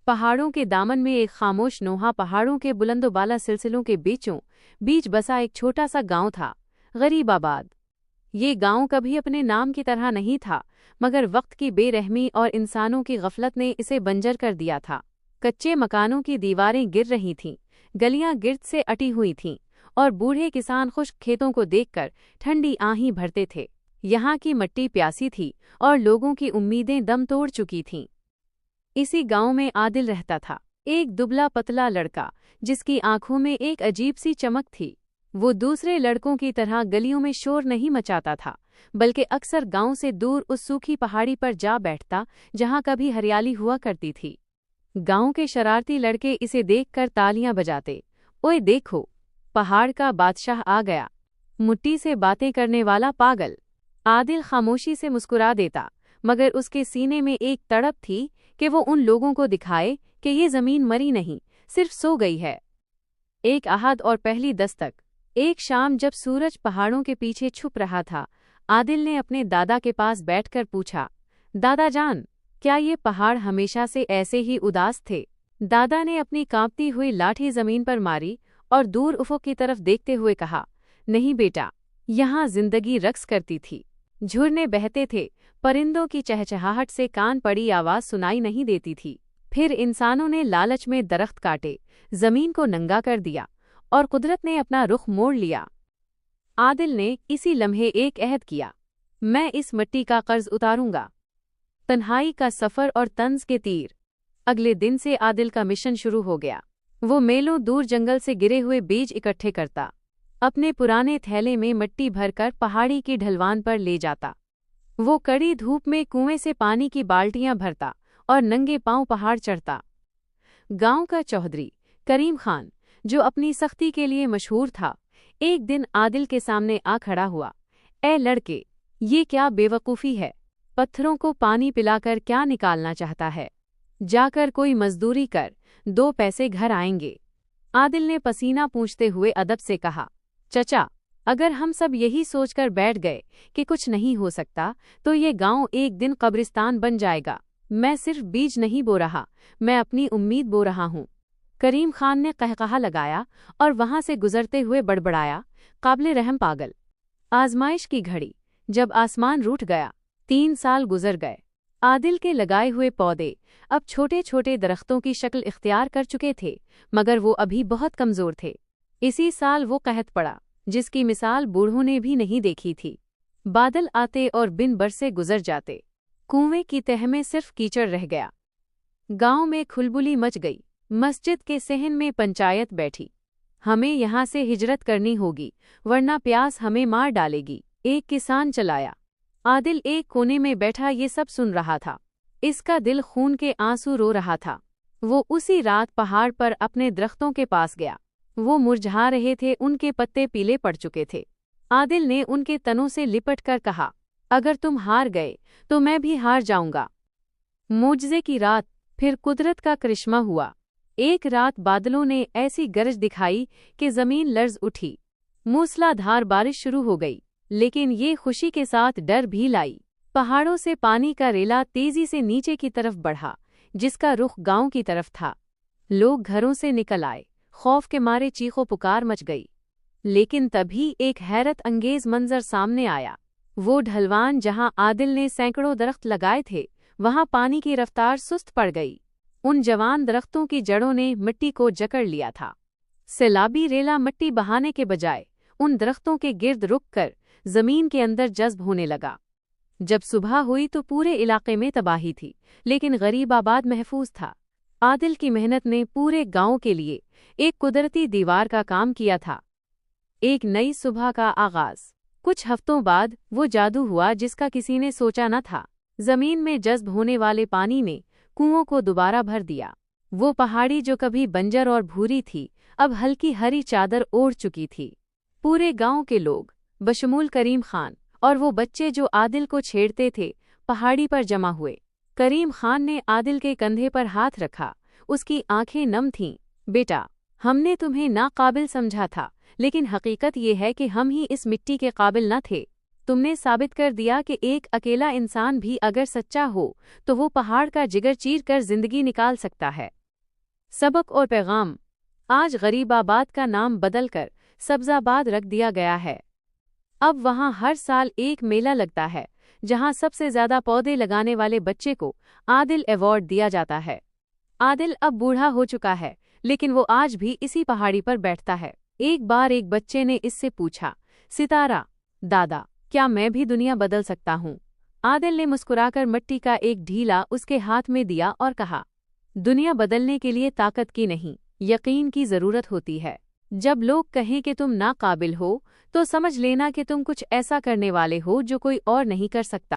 पहाड़ों के दामन में एक खामोश नोहा पहाड़ों के बुलंदोबाला सिलसिलों के बीचों बीच बसा एक छोटा सा गांव था, गरीबाबाद। ये गांव कभी अपने नाम की तरह नहीं था, मगर वक्त की बेरहमी और इंसानों की गफलत ने इसे बंजर कर दिया था। कच्चे मकानों की दीवारें गिर रही थीं, गलियां गिर्द से अटी हुई थीं और बूढ़े किसान खुश्क खेतों को देखकर ठंडी आहीं भरते थे। यहाँ की मिट्टी प्यासी थी और लोगों की उम्मीदें दम तोड़ चुकी थीं। इसी गांव में आदिल रहता था, एक दुबला पतला लड़का जिसकी आंखों में एक अजीब सी चमक थी। वो दूसरे लड़कों की तरह गलियों में शोर नहीं मचाता था, बल्कि अक्सर गांव से दूर उस सूखी पहाड़ी पर जा बैठता जहां कभी हरियाली हुआ करती थी। गांव के शरारती लड़के इसे देखकर तालियां बजाते, ओए देखो, पहाड़ का बादशाह आ गया, मिट्टी से बातें करने वाला पागल। आदिल खामोशी से मुस्कुरा देता, मगर उसके सीने में एक तड़प थी कि वो उन लोगों को दिखाए कि ये जमीन मरी नहीं, सिर्फ सो गई है। एक आहद और पहली दस्तक। एक शाम जब सूरज पहाड़ों के पीछे छुप रहा था, आदिल ने अपने दादा के पास बैठकर पूछा, दादा जान, क्या ये पहाड़ हमेशा से ऐसे ही उदास थे? दादा ने अपनी कांपती हुई लाठी जमीन पर मारी और दूर उफक की तरफ देखते हुए कहा, नहीं बेटा, यहाँ जिंदगी रक्स करती थी। झुरने बहते थे, परिंदों की चहचहाहट से कान पड़ी आवाज सुनाई नहीं देती थी। फिर इंसानों ने लालच में दरख्त काटे, जमीन को नंगा कर दिया और कुदरत ने अपना रुख मोड़ लिया। आदिल ने इसी लम्हे एक अहद किया, मैं इस मिट्टी का कर्ज उतारूंगा। तन्हाई का सफर और तंज के तीर। अगले दिन से आदिल का मिशन शुरू हो गया। वो मेलों दूर जंगल से गिरे हुए बीज इकट्ठे करता, अपने पुराने थैले में मिट्टी भरकर पहाड़ी की ढलवान पर ले जाता। वो कड़ी धूप में कुएं से पानी की बाल्टियां भरता और नंगे पांव पहाड़ चढ़ता। गांव का चौधरी करीम खान, जो अपनी सख्ती के लिए मशहूर था, एक दिन आदिल के सामने आ खड़ा हुआ। ए लड़के, ये क्या बेवकूफ़ी है? पत्थरों को पानी पिलाकर क्या निकालना चाहता है? जाकर कोई मजदूरी कर, 2 पैसे घर आएंगे। आदिल ने पसीना पूंछते हुए अदब से कहा, चचा, अगर हम सब यही सोचकर बैठ गए कि कुछ नहीं हो सकता, तो ये गांव एक दिन कब्रिस्तान बन जाएगा। मैं सिर्फ बीज नहीं बो रहा, मैं अपनी उम्मीद बो रहा हूँ। करीम खान ने कहकहा लगाया और वहां से गुजरते हुए बड़बड़ाया, काबिले रहम पागल। आजमाइश की घड़ी। जब आसमान रूठ गया, 3 साल गुजर गए। आदिल के लगाए हुए पौधे अब छोटे छोटे दरख्तों की शक्ल इख्तियार कर चुके थे, मगर वो अभी बहुत कमजोर थे। इसी साल वो कहत पड़ा, जिसकी मिसाल बूढ़ों ने भी नहीं देखी थी। बादल आते और बिन बरसे गुजर जाते। कुएं की तह में सिर्फ कीचड़ रह गया। गांव में खुलबुली मच गई। मस्जिद के सहन में पंचायत बैठी, हमें यहाँ से हिजरत करनी होगी, वरना प्यास हमें मार डालेगी। एक किसान चलाया। आदिल एक कोने में बैठा ये सब सुन रहा था। इसका दिल खून के आंसू रो रहा था। वो उसी रात पहाड़ पर अपने दरख्तों के पास गया। वो मुरझा रहे थे, उनके पत्ते पीले पड़ चुके थे। आदिल ने उनके तनों से लिपट कर कहा, अगर तुम हार गए तो मैं भी हार जाऊंगा। मुआजिज़े की रात। फिर कुदरत का करिश्मा हुआ। एक रात बादलों ने ऐसी गरज दिखाई कि जमीन लर्ज उठी। मूसलाधार बारिश शुरू हो गई, लेकिन ये खुशी के साथ डर भी लाई। पहाड़ों से पानी का रेला तेजी से नीचे की तरफ बढ़ा, जिसका रुख गांव की तरफ था। लोग घरों से निकल आए, खौफ के मारे चीखों पुकार मच गई। लेकिन तभी एक हैरत अंगेज मंजर सामने आया। वो ढलवान जहां आदिल ने सैकड़ों दरख्त लगाए थे, वहां पानी की रफ्तार सुस्त पड़ गई। उन जवान दरख्तों की जड़ों ने मिट्टी को जकड़ लिया था। सैलाबी रेला मिट्टी बहाने के बजाय उन दरख्तों के गिर्द रुक कर जमीन के अंदर जज्ब होने लगा। जब सुबह हुई तो पूरे इलाके में तबाही थी, लेकिन गरीबाबाद महफूज था। आदिल की मेहनत ने पूरे गांव के लिए एक कुदरती दीवार का काम किया था। एक नई सुबह का आगाज। कुछ हफ्तों बाद वो जादू हुआ जिसका किसी ने सोचा न था। जमीन में जज्ब होने वाले पानी ने कुओं को दोबारा भर दिया। वो पहाड़ी जो कभी बंजर और भूरी थी, अब हल्की हरी चादर ओढ़ चुकी थी। पूरे गांव के लोग, बशमूल करीम खान और वो बच्चे जो आदिल को छेड़ते थे, पहाड़ी पर जमा हुए। करीम खान ने आदिल के कंधे पर हाथ रखा। उसकी आंखें नम थीं। बेटा, हमने तुम्हें नाकाबिल समझा था, लेकिन हकीकत ये है कि हम ही इस मिट्टी के काबिल न थे। तुमने साबित कर दिया कि एक अकेला इंसान भी अगर सच्चा हो तो वो पहाड़ का जिगर चीर कर जिंदगी निकाल सकता है। सबक और पैगाम। आज गरीबाबाद का नाम बदलकर सब्जाबाद रख दिया गया है। अब वहाँ हर साल एक मेला लगता है जहाँ सबसे ज्यादा पौधे लगाने वाले बच्चे को आदिल अवार्ड दिया जाता है। आदिल अब बूढ़ा हो चुका है, लेकिन वो आज भी इसी पहाड़ी पर बैठता है। एक बार एक बच्चे ने इससे पूछा, सितारा दादा, क्या मैं भी दुनिया बदल सकता हूँ? आदिल ने मुस्कुराकर मिट्टी का एक ढीला उसके हाथ में दिया और कहा, दुनिया बदलने के लिए ताकत की नहीं, यकीन की जरूरत होती है। जब लोग कहें कि तुम नाकाबिल हो तो समझ लेना कि तुम कुछ ऐसा करने वाले हो जो कोई और नहीं कर सकता।